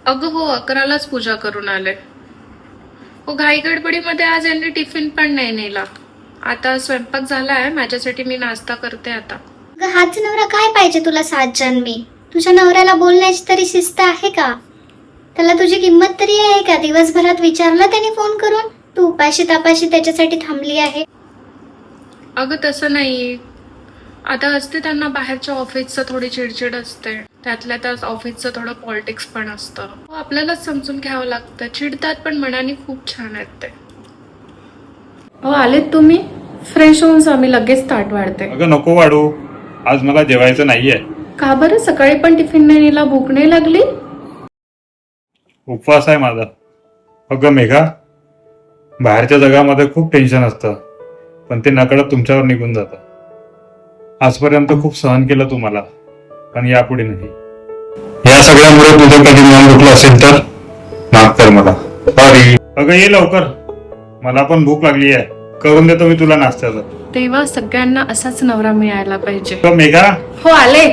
अगं हो, 11लाच पूजा करून आले. हो, घाई गडबडीमध्ये आज यांनी टिफिन पण नाही नेला. आता स्वयंपाक झालाय, माझ्यासाठी मी नाश्ता करते आता. अगं हाच नवरा काय पाहिजे तुला 7 जन्मी? तुझ्या नवऱ्याला बोलण्याची तरी शिस्त आहे का? त्याला तुझी किंमत तरी आहे का? दिवसभरात विचारलं त्याने फोन करून, तू उपाशी तापाशी त्याच्यासाठी थांबली आहे. अगं तसं नाही. आता असते त्यांना बाहेरच्या ऑफिसचं थोडी चिडचिड असते, त्यातल्या त्यात ऑफिसचं थोडं पॉलिटिक्स पण असतं. हो, आपल्यालाच समजून घ्यावं लागतं. चिडतात पण मनाने खूप छान आहेत ते. हो, आलेत तुम्ही? फ्रेश होऊन आम्ही लगेच ताट वाढते. अगं नको वाढू, आज मला जेवायचं नाहीये. का बरं? सकाळी पण टिफिन नाही नेला, भूक नाही लागली? उपवास आहे माझा. अगं मेघा, बाहेरच्या जगामध्ये खूप टेन्शन असतं, पण ते नकळत तुमच्यावर निघून जातं. आजपर्यंत खूप सहन केलं तुम्हाला, पण यापुढे नाही. या सगळ्यामुळे तुझं कधी मन दुखलं असेल तर माफ कर मला. सॉरी. अगं ये लवकर, मला पण भूक लागली आहे. करून देतो मी तुला नाश्त्याचं. तेव्हा सगळ्यांना असाच नवरा मिळायला पाहिजे. मेघा, हो आले.